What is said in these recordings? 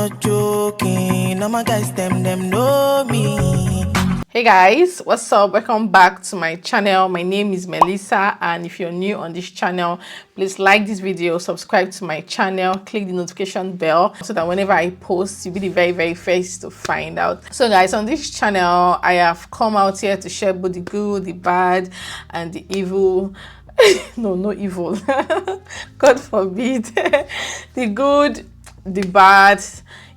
not joking. All my guys, them know me. Hey guys, what's up? Welcome back to my channel. My name is Melissa, and if you're new on this channel, please like this video, subscribe to my channel, click the notification bell so that whenever I post, you'll be the very first to find out. So guys, on this channel, I have come out here to share both the good, the bad, and the evil. No evil. God forbid. The good, the bad,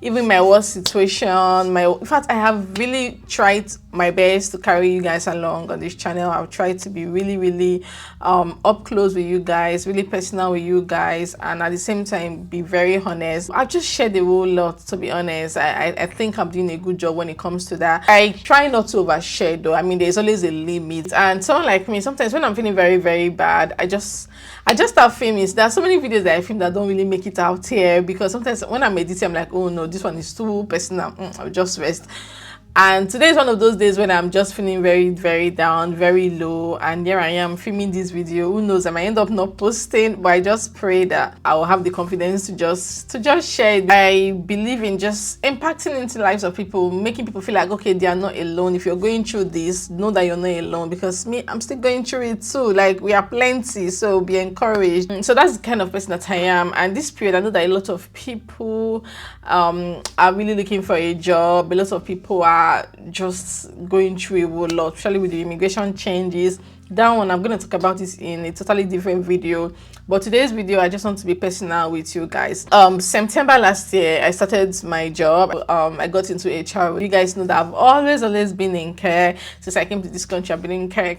even my worst situation. In fact, I have really tried my best to carry you guys along on this channel. I've tried to be really up close with you guys, really personal with you guys, and at the same time be very honest. I've just shared a whole lot, to be honest. I think I'm doing a good job when it comes to that. I try not to overshare though. I mean, there's always a limit, and someone like me, sometimes when I'm feeling very bad, I just start filming. There are so many videos that I film that don't really make it out here, because sometimes when I'm editing, I'm like, oh no, this one is too personal. I'll just rest. And today is one of those days when I'm just feeling very down, very low, and here I am filming this video. Who knows, I might end up not posting, but I just pray that I will have the confidence to just share it. I believe in just impacting into the lives of people, making people feel like, okay, they are not alone. If you're going through this, know that you're not alone, because me, I'm still going through it too. Like, we are plenty, so be encouraged. So that's the kind of person that I am. And this period, I know that a lot of people are really looking for a job. A lot of people are just going through a whole lot, especially with the immigration changes. That one, I'm going to talk about this in a totally different video, but today's video, I just want to be personal with you guys. September last year, I started my job. I got into HR. You guys know that I've always been in care. Since I came to this country, I've been in care.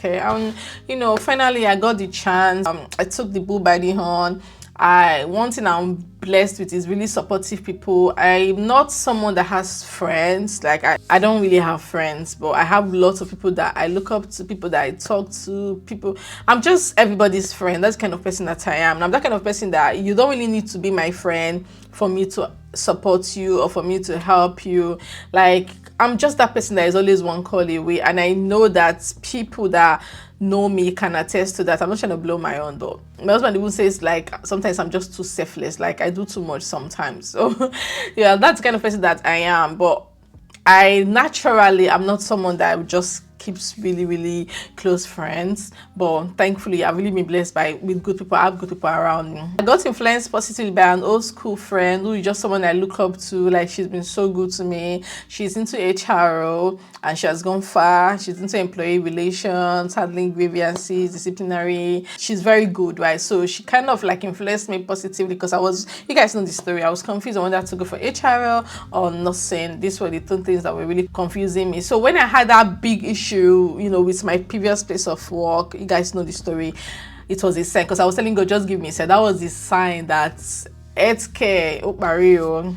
And you know, finally I got the chance. I took the bull by the horn. One thing I'm blessed with is really supportive people. I'm not someone that has friends. Like, I don't really have friends, but I have lots of people that I look up to, people that I talk to, people. I'm just everybody's friend. That's the kind of person that I am. And I'm that kind of person that you don't really need to be my friend for me to support you or for me to help you. Like, I'm just that person that is always one call away, and I know that people that know me can attest to that. I'm not trying to blow my own though. My husband even says, like, sometimes I'm just too selfless, like I do too much sometimes. So yeah, that's the kind of person that I am. But I'm not someone that just keeps really close friends, but thankfully I've really been blessed with good people. I have good people around me. I got influenced positively by an old school friend who is just someone I look up to. Like, she's been so good to me. She's into HRO and she has gone far. She's into employee relations, handling grievances, disciplinary. She's very good, right? So she kind of like influenced me positively, because you guys know the story. I was confused on whether to go for HRO or nursing. These were the two things that were really confusing me. So when I had that big issue, you know, with my previous place of work, you guys know the story, it was a sign, because I was telling God, just give me a sign. That was the sign that healthcare, Mario,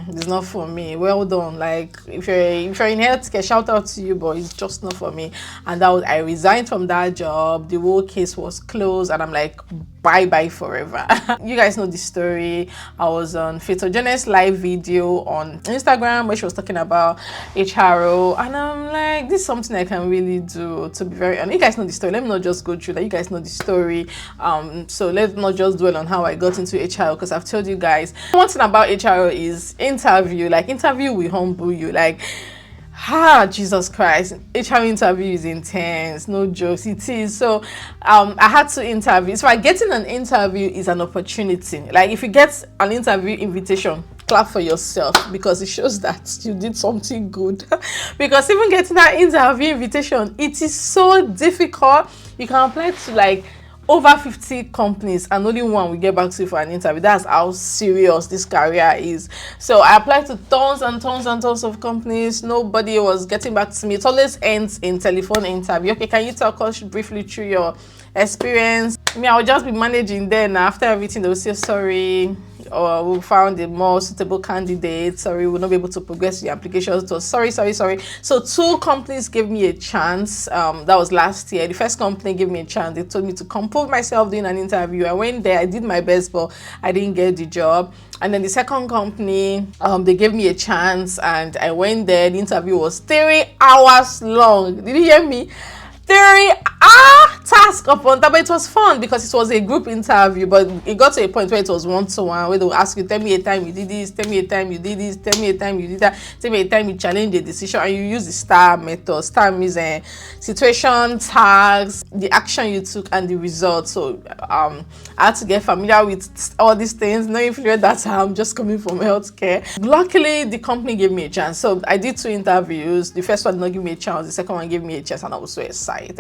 it's not for me. Well done. Like, if you're in healthcare, shout out to you, but it's just not for me. And that was, I resigned from that job. The whole case was closed, and I'm like, bye forever. You guys know the story. I was on Photogenics live video on Instagram where she was talking about HRO, and I'm like, this is something I can really do, to be very honest. You guys know the story. Let me not just go through that. You guys know the story. So let's not just dwell on how I got into HRO, because I've told you guys. One thing about HRO is interview. Like, interview will humble you. Like, Jesus Christ, HR interview is intense, no jokes, it is. So I had to interview. So getting an interview is an opportunity. Like, if you get an interview invitation, clap for yourself, because it shows that you did something good. Because even getting that interview invitation, it is so difficult. You can apply to like over 50 companies and only one will get back to you for an interview. That's how serious this career is. So I applied to tons and tons of companies. Nobody was getting back to me. It always ends in telephone interview. Okay, can you talk us briefly through your experience? I mean, I'll just be managing then. After everything, they'll say sorry, or we found a more suitable candidate. Sorry, we'll not be able to progress the application. So sorry. So 2 companies gave me a chance. That was last year. The first company gave me a chance. They told me to compose myself doing an interview. I went there. I did my best, but I didn't get the job. And then the second company, they gave me a chance, and I went there. The interview was 3 hours long. Did you hear me? task upon that, but it was fun because it was a group interview, but it got to a point where it was one-to-one, where they will ask you, tell me a time you did this, tell me a time you did this, tell me a time you did that, tell me a time you challenged a decision, and you use the STAR method. STAR means situation, task, the action you took, and the result. So I had to get familiar with all these things, knowing that I'm just coming from healthcare. Luckily, the company gave me a chance. So I did 2 interviews. The first one did not give me a chance, the second one gave me a chance, and I was so excited.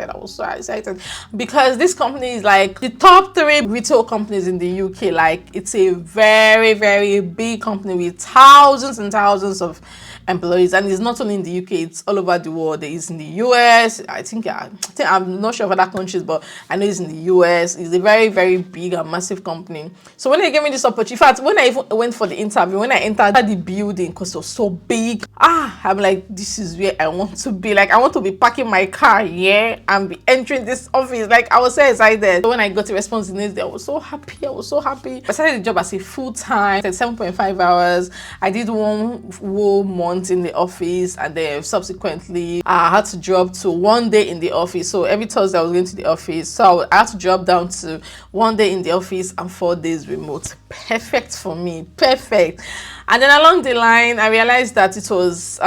Because this company is like the top 3 retail companies in the UK. Like, it's a very, very big company with thousands and thousands of employees, and it's not only in the UK, it's all over the world. It is in the US. I think I'm not sure of other countries, but I know it's in the US. It's a very, very big and massive company. So when they gave me this opportunity, in fact, when I even went for the interview, when I entered the building, because it was so big, I'm like, this is where I want to be. Like, I want to be parking my car here and be entering this office. Like, I was so excited. So when I got the response the next day, I was so happy. I started the job as a full-time, 7.5 hours. I did 1 whole month in the office, and then subsequently I had to drop to 1 day in the office. So every Thursday I was going to the office, so I had to drop down to 1 day in the office and 4 days remote. Perfect for me, perfect. And then along the line, I realized that it was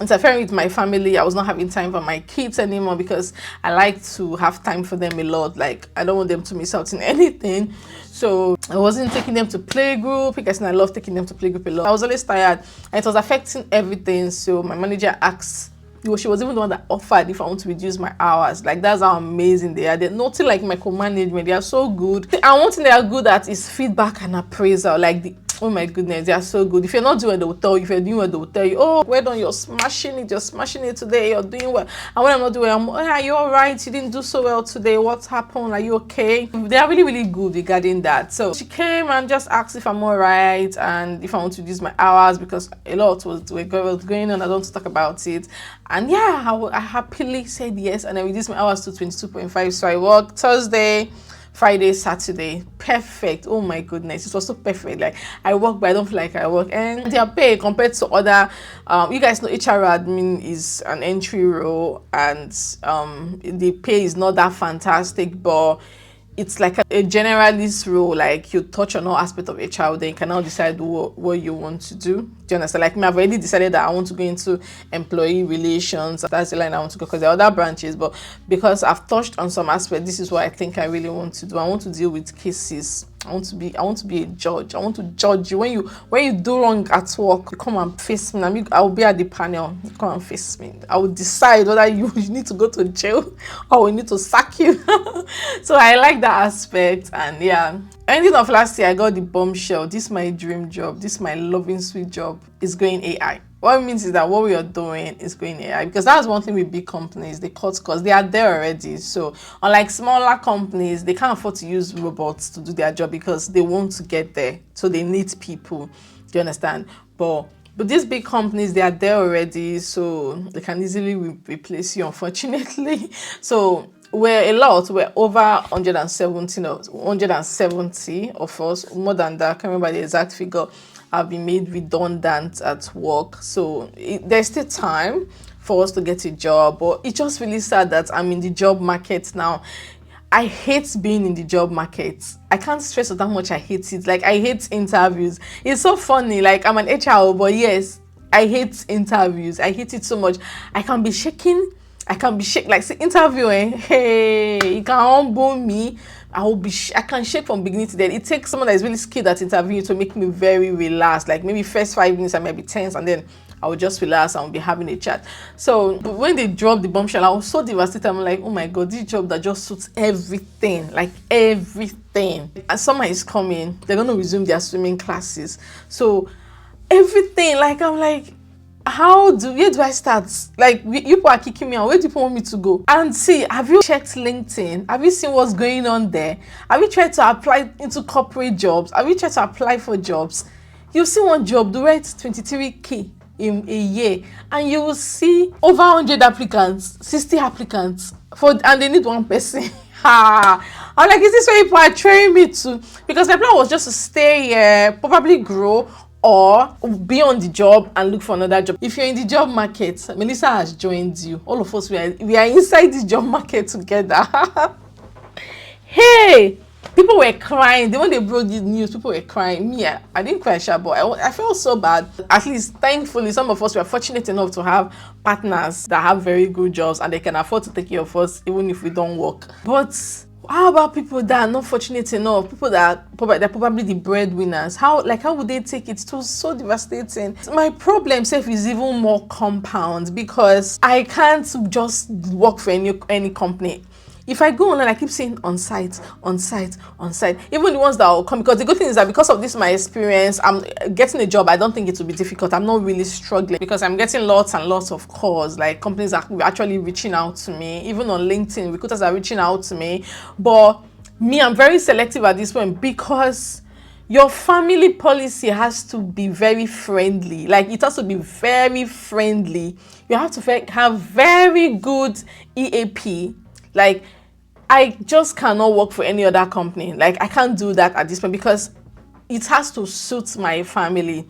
interfering with my family. I was not having time for my kids anymore, because I like to have time for them a lot. Like, I don't want them to miss out on anything. So I wasn't taking them to playgroup, because I love taking them to playgroup a lot. I was always tired, and it was affecting everything. So my manager asked, she was even the one that offered if I want to reduce my hours. Like, that's how amazing they are. They're nothing like micromanagement. They are so good. And one thing they are good at is feedback and appraisal. Like, oh my goodness, they are so good. If you're not doing it, they will tell you. If you're doing it, they will tell you, oh, well done, you're smashing it today, you're doing well. And when I'm not doing well, are you all right? You didn't do so well today. What's happened? Are you okay? They are really, really good regarding that. So she came and just asked if I'm all right and if I want to reduce my hours, because a lot was going on. I don't want to talk about it. And yeah, I happily said yes, and I reduced my hours to 22.5. So I worked Thursday, Friday, Saturday. Perfect. Oh my goodness, it was so perfect. Like, I work, but I don't feel like I work. And their pay compared to other, you guys know HR admin is an entry role, and the pay is not that fantastic, but it's like a generalist role. Like, you touch on all aspects of HR, then you can now decide what you want to do. Do you understand? Like me, I've already decided that I want to go into employee relations. That's the line I want to go, because there are other branches, but because I've touched on some aspects, this is what I think I really want to do. I want to deal with cases. I want to be a judge. I want to judge you when you do wrong at work. You come and face me. I will be at the panel. You come and face me. I will decide whether you need to go to jail or we need to sack you. So I like that aspect. And yeah, ending of last year, I got the bombshell. This is my dream job. This is my loving sweet job. It's going AI. What it means is that what we are doing is going AI, because that's one thing with big companies. They cut costs. They are there already. So unlike smaller companies, they can't afford to use robots to do their job because they want to get there. So they need people. Do you understand? But these big companies, they are there already, so they can easily replace you, unfortunately. So we're over 170 of us, more than that. I can't remember the exact figure. Have been made redundant at work. So there's still time for us to get a job, but it's just really sad that I'm in the job market now. I hate being in the job market. I can't stress how much I hate it. Like, I hate interviews. It's so funny. Like, I'm an HR, but yes, I hate interviews. I hate it so much. I can be shaking. Like, say, interviewing, hey, you can humble me. I can shake from beginning to end. It takes someone that is really skilled at interviewing to make me very relaxed. Like, maybe first 5 minutes I might be tense, and then I will just relax and we'll be having a chat. So when they dropped the bombshell, I was so devastated. I'm like, oh my God, this job that just suits everything, like everything. And summer is coming. They're going to resume their swimming classes. So everything, like, I'm like, where do I start? Like, people are kicking me out. Where do people want me to go? And see, have you checked LinkedIn? Have you seen what's going on there? Have you tried to apply into corporate jobs? Have you tried to apply for jobs? You see one job, the rate 23K in a year, and you will see over 100 applicants, 60 applicants, and they need one person. I'm like, is this where people are training me to? Because my plan was just to stay here, probably grow, or be on the job and look for another job. If you're in the job market, Melissa has joined you. All of us, we are inside the job market together. Hey, people were crying. When they broke this news, people were crying. Me, I didn't cry, sha, but I felt so bad. At least, thankfully, some of us were fortunate enough to have partners that have very good jobs and they can afford to take care of us even if we don't work. But how about people that are not fortunate enough? People that they're probably the breadwinners. How would they take it? It was so devastating. My problem self is even more compound because I can't just work for any company. If I go online, I keep saying on site, on site, on site. Even the ones that will come, because the good thing is that because of this my experience, I'm getting a job. I don't think it will be difficult. I'm not really struggling because I'm getting lots and lots of calls. Like companies are actually reaching out to me. Even on LinkedIn, recruiters are reaching out to me. But me, I'm very selective at this point because your family policy has to be very friendly. Like it has to be very friendly. You have to have very good EAP. Like I just cannot work for any other company. Like I can't do that at this point because it has to suit my family.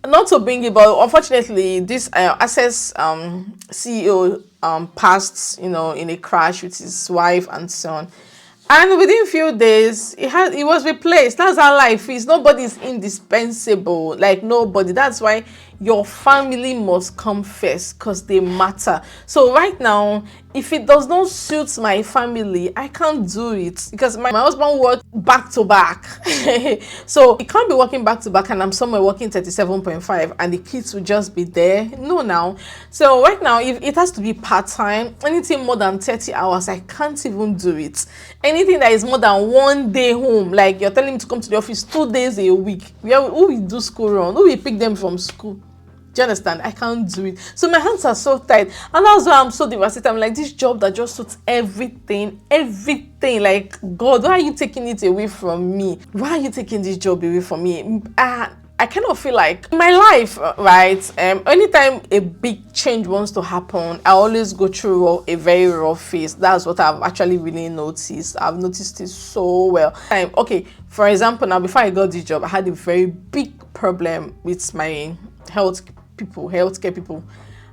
Not to bring it, but unfortunately, this Access CEO passed, in a crash with his wife and son. And within a few days, it was replaced. That's how life is. Nobody's indispensable. Like nobody. That's why your family must come first because they matter. So right now, if it does not suit my family, I can't do it because my husband works back to back. So it can't be working back to back and I'm somewhere working 37.5 and the kids will just be there. No, now. So right now, if it has to be part-time, anything more than 30 hours, I can't even do it. Anything that is more than 1 day home, like you're telling me to come to the office 2 days a week, who will do school run? Who will pick them from school? Do you understand? I can't do it. So my hands are so tight. And that's why I'm so devastated. I'm like, this job that just suits everything. Like, God, why are you taking it away from me? Why are you taking this job away from me? I kind of feel like in my life, right? Anytime a big change wants to happen, I always go through a very rough phase. That's what I've actually really noticed. I've noticed it so well. Okay, for example, now before I got this job, I had a very big problem with my healthcare people,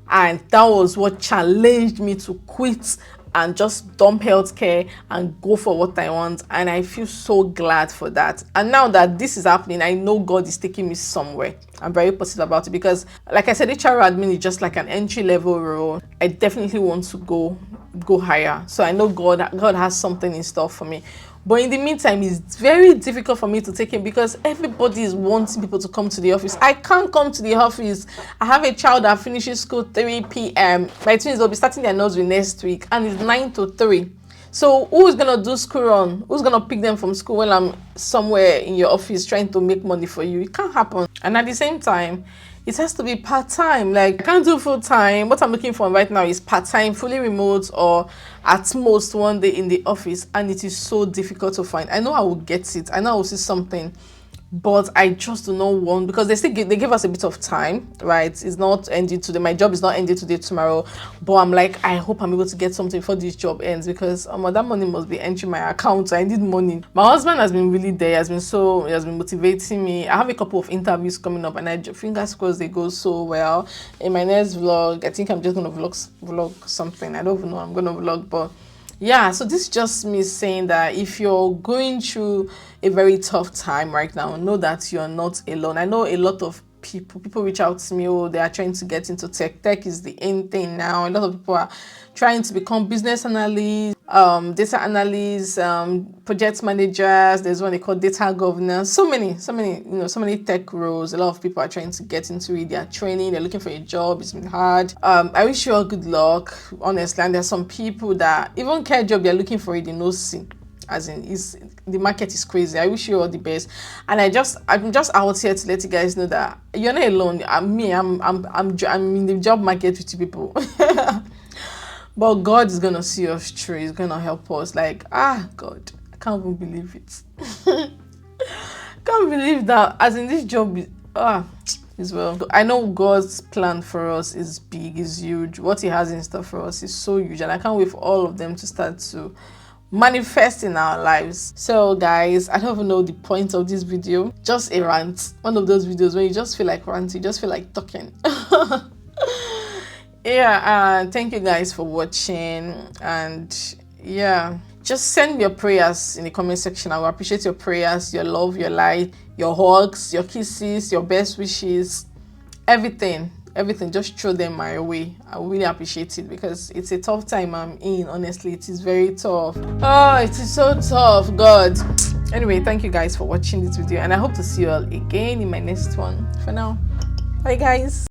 and that was what challenged me to quit and just dump healthcare and go for what I want. And I feel so glad for that. And now that this is happening, I know God is taking me somewhere. I'm very positive about it because, like I said, HR admin is just like an entry-level role. I definitely want to go higher. So I know God has something in store for me. But in the meantime, it's very difficult for me to take it because everybody is wanting people to come to the office. I can't come to the office. I have a child that finishes school 3 p.m. My twins will be starting their nursery next week and it's 9 to 3. So who is going to do school run? Who's going to pick them from school when I'm somewhere in your office trying to make money for you? It can't happen. And at the same time, it has to be part-time. Like I can't do full-time. What I'm looking for right now is part-time, fully remote, or at most 1 day in the office. And it is so difficult to find. I know I will get it. I know I will see something. But I just do not want, because they give us a bit of time, right? It's not ending today. My job is not ending today, tomorrow. But I'm like, I hope I'm able to get something before this job ends because that money must be entering my account. I need money. My husband has been really there. He has been motivating me. I have a couple of interviews coming up, and fingers crossed they go so well. In my next vlog, I think I'm just gonna vlog something. I don't even know. I'm gonna vlog, but yeah, so this is just me saying that if you're going through a very tough time right now, know that you're not alone. I know a lot of people reach out to me, they are trying to get into tech. Tech is the in thing now. A lot of people are trying to become business analysts, data analysts, project managers. There's one they call data governance. So many tech roles. A lot of people are trying to get into it. They are training, they're looking for a job. It's been hard. I wish you all good luck, honestly. And there's some people that even care job, they're looking for it, they no see. As in, the market is crazy. I wish you all the best, and I'm just out here to let you guys know that you're not alone. I'm in the job market with you people. But God is gonna see us through. He's gonna help us. Like, God, I can't even believe it. Can't believe that. As in, this job is well. I know God's plan for us is big, is huge. What He has in store for us is so huge, and I can't wait for all of them to start to manifest in our lives. So guys, I don't even know the point of this video. Just a rant. One of those videos where you just feel like ranting, you just feel like talking. Yeah, thank you guys for watching, and yeah, just send your prayers in the comment section. I will appreciate your prayers, your love, your light, your hugs, your kisses, your best wishes, everything. Just throw them my way. I will really appreciate it because it's a tough time I'm in. Honestly, it is very tough. Oh, it is so tough, God. Anyway, thank you guys for watching this video, and I hope to see you all again in my next one. For now, bye guys.